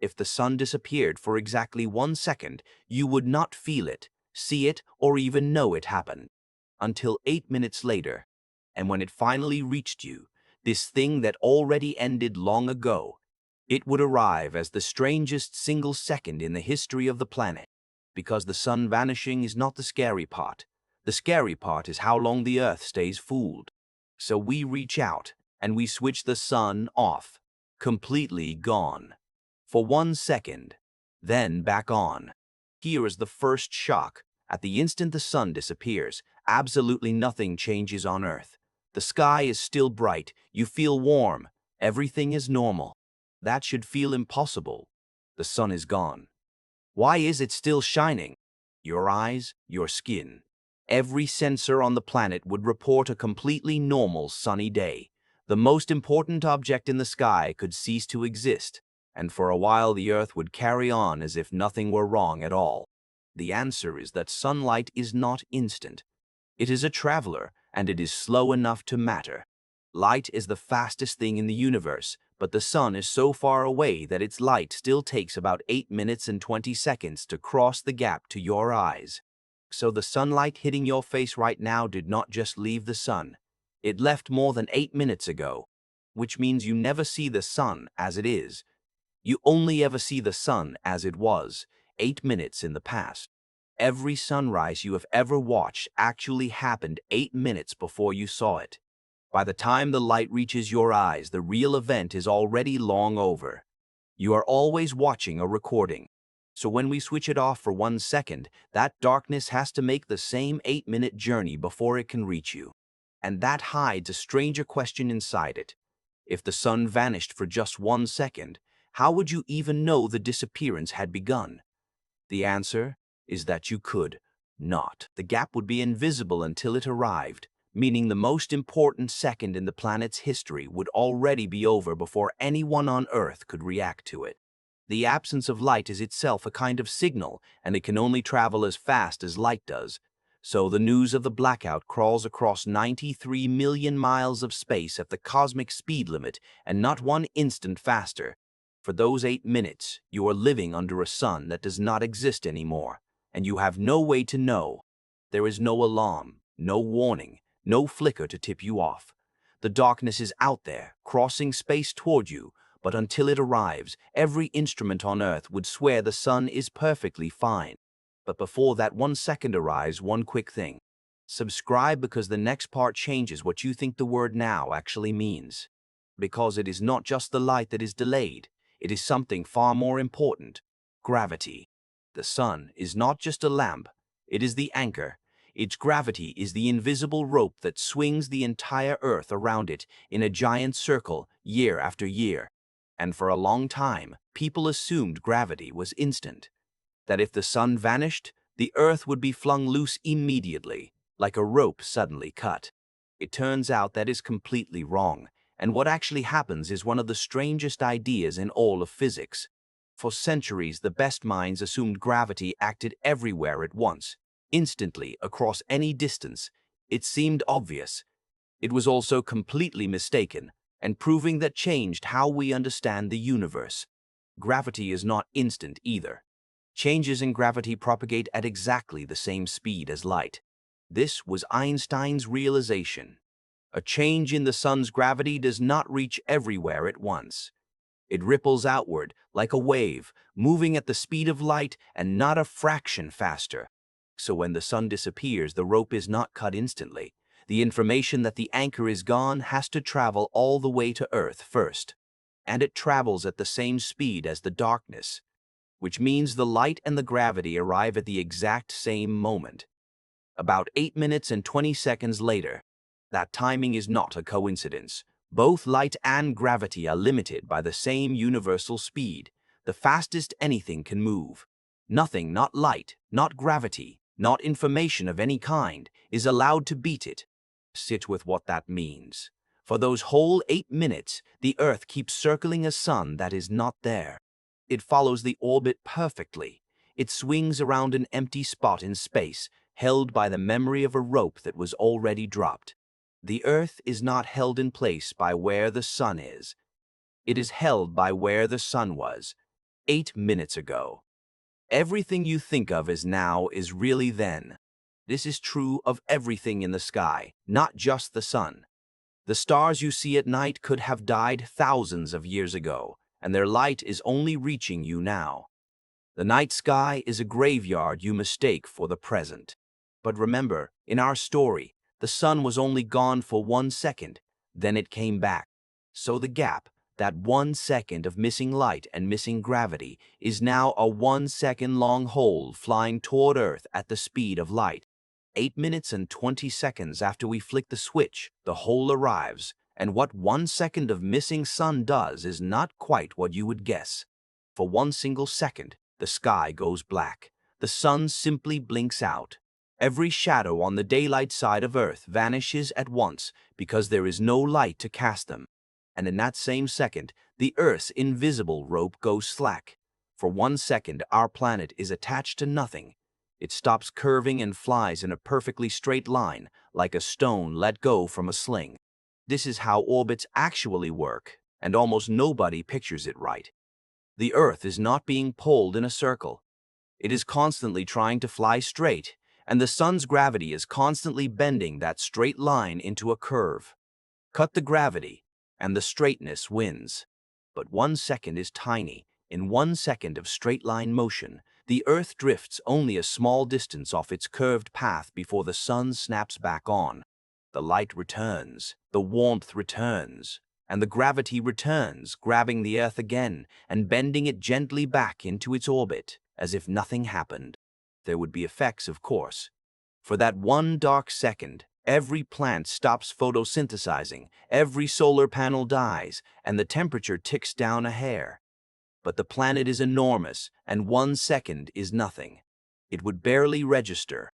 If the sun disappeared for exactly 1 second, you would not feel it, see it, or even know it happened. Until 8 minutes later. And when it finally reached you, this thing that already ended long ago, it would arrive as the strangest single second in the history of the planet. Because the sun vanishing is not the scary part. The scary part is how long the Earth stays fooled. So we reach out, and we switch the sun off. Completely gone. For 1 second. Then back on. Here is the first shock. At the instant the sun disappears, absolutely nothing changes on Earth. The sky is still bright, you feel warm, everything is normal. That should feel impossible. The sun is gone. Why is it still shining? Your eyes, your skin. Every sensor on the planet would report a completely normal sunny day. The most important object in the sky could cease to exist, and for a while the Earth would carry on as if nothing were wrong at all. The answer is that sunlight is not instant. It is a traveler, and it is slow enough to matter. Light is the fastest thing in the universe, but the sun is so far away that its light still takes about 8 minutes and 20 seconds to cross the gap to your eyes. So the sunlight hitting your face right now did not just leave the sun. It left more than 8 minutes ago, which means you never see the sun as it is. You only ever see the sun as it was, 8 minutes in the past. Every sunrise you have ever watched actually happened 8 minutes before you saw it. By the time the light reaches your eyes, the real event is already long over. You are always watching a recording. So when we switch it off for 1 second, that darkness has to make the same 8-minute journey before it can reach you. And that hides a stranger question inside it. If the sun vanished for just 1 second, how would you even know the disappearance had begun? The answer is that you could not. The gap would be invisible until it arrived, meaning the most important second in the planet's history would already be over before anyone on Earth could react to it. The absence of light is itself a kind of signal, and it can only travel as fast as light does. So the news of the blackout crawls across 93 million miles of space at the cosmic speed limit, and not 1 instant faster. For those 8 minutes, you are living under a sun that does not exist anymore, and you have no way to know. There is no alarm, no warning, no flicker to tip you off. The darkness is out there, crossing space toward you, but until it arrives, every instrument on Earth would swear the sun is perfectly fine. But before that 1 second arrives, one quick thing. Subscribe, because the next part changes what you think the word now actually means. Because it is not just the light that is delayed, it is something far more important: gravity. The sun is not just a lamp, it is the anchor. Its gravity is the invisible rope that swings the entire Earth around it in a giant circle year after year. And for a long time, people assumed gravity was instant. That if the sun vanished, the Earth would be flung loose immediately, like a rope suddenly cut. It turns out that is completely wrong, and what actually happens is one of the strangest ideas in all of physics. For centuries, the best minds assumed gravity acted everywhere at once, instantly, across any distance. It seemed obvious. It was also completely mistaken, and proving that changed how we understand the universe. Gravity is not instant either. Changes in gravity propagate at exactly the same speed as light. This was Einstein's realization. A change in the sun's gravity does not reach everywhere at once. It ripples outward like a wave, moving at the speed of light and not a fraction faster. So when the sun disappears, the rope is not cut instantly. The information that the anchor is gone has to travel all the way to Earth first. And it travels at the same speed as the darkness, which means the light and the gravity arrive at the exact same moment. About 8 minutes and 20 seconds later. That timing is not a coincidence. Both light and gravity are limited by the same universal speed, the fastest anything can move. Nothing, not light, not gravity, not information of any kind, is allowed to beat it. Sit with what that means. For those whole 8 minutes, the Earth keeps circling a sun that is not there. It follows the orbit perfectly. It swings around an empty spot in space, held by the memory of a rope that was already dropped. The Earth is not held in place by where the sun is. It is held by where the sun was. 8 minutes ago. Everything you think of as now is really then. This is true of everything in the sky, not just the sun. The stars you see at night could have died thousands of years ago, and their light is only reaching you now. The night sky is a graveyard you mistake for the present. But remember, in our story, the sun was only gone for 1 second, then it came back. So the gap, that 1 second of missing light and missing gravity, is now a 1 second long hole flying toward Earth at the speed of light. 8 minutes and 20 seconds after we flick the switch, the hole arrives, and what 1 second of missing sun does is not quite what you would guess. For one single second, the sky goes black. The sun simply blinks out. Every shadow on the daylight side of Earth vanishes at once because there is no light to cast them. And in that same second, the Earth's invisible rope goes slack. For 1 second, our planet is attached to nothing. It stops curving and flies in a perfectly straight line, like a stone let go from a sling. This is how orbits actually work, and almost nobody pictures it right. The Earth is not being pulled in a circle. It is constantly trying to fly straight, and the sun's gravity is constantly bending that straight line into a curve. Cut the gravity, and the straightness wins. But 1 second is tiny. In 1 second of straight-line motion, the Earth drifts only a small distance off its curved path before the sun snaps back on. The light returns, the warmth returns, and the gravity returns, grabbing the Earth again and bending it gently back into its orbit, as if nothing happened. There would be effects, of course. For that one dark second, every plant stops photosynthesizing, every solar panel dies, and the temperature ticks down a hair. But the planet is enormous, and 1 second is nothing. It would barely register.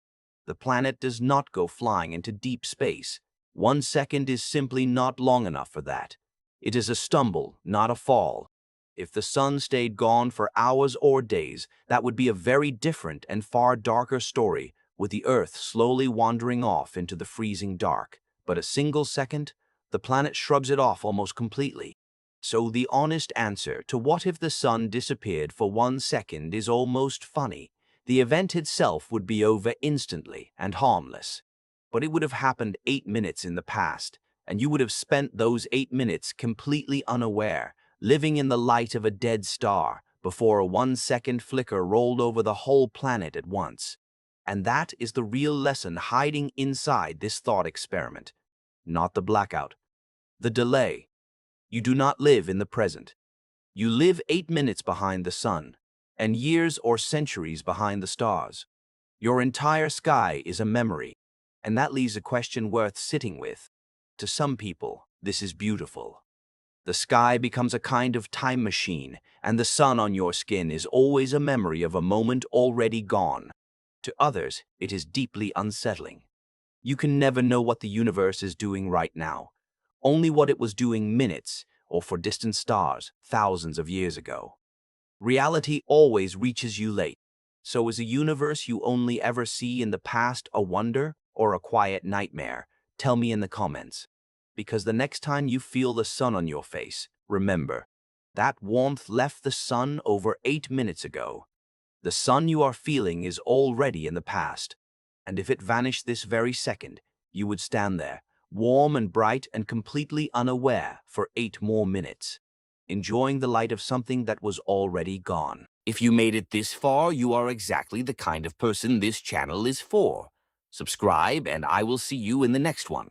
The planet does not go flying into deep space. 1 second is simply not long enough for that. It is a stumble, not a fall. If the sun stayed gone for hours or days, that would be a very different and far darker story, with the Earth slowly wandering off into the freezing dark. But a single second, the planet shrugs it off almost completely. So the honest answer to what if the sun disappeared for 1 second is almost funny. The event itself would be over instantly and harmless. But it would have happened 8 minutes in the past, and you would have spent those 8 minutes completely unaware, living in the light of a dead star, before a 1 second flicker rolled over the whole planet at once. And that is the real lesson hiding inside this thought experiment. Not the blackout. The delay. You do not live in the present. You live 8 minutes behind the sun, and years or centuries behind the stars. Your entire sky is a memory, and that leaves a question worth sitting with. To some people, this is beautiful. The sky becomes a kind of time machine, and the sun on your skin is always a memory of a moment already gone. To others, it is deeply unsettling. You can never know what the universe is doing right now, only what it was doing minutes, or for distant stars, thousands of years ago. Reality always reaches you late. So is a universe you only ever see in the past a wonder or a quiet nightmare? Tell me in the comments. Because the next time you feel the sun on your face, remember, that warmth left the sun over 8 minutes ago. The sun you are feeling is already in the past. And if it vanished this very second, you would stand there, warm and bright and completely unaware for 8 more minutes, enjoying the light of something that was already gone. If you made it this far, you are exactly the kind of person this channel is for. Subscribe, and I will see you in the next one.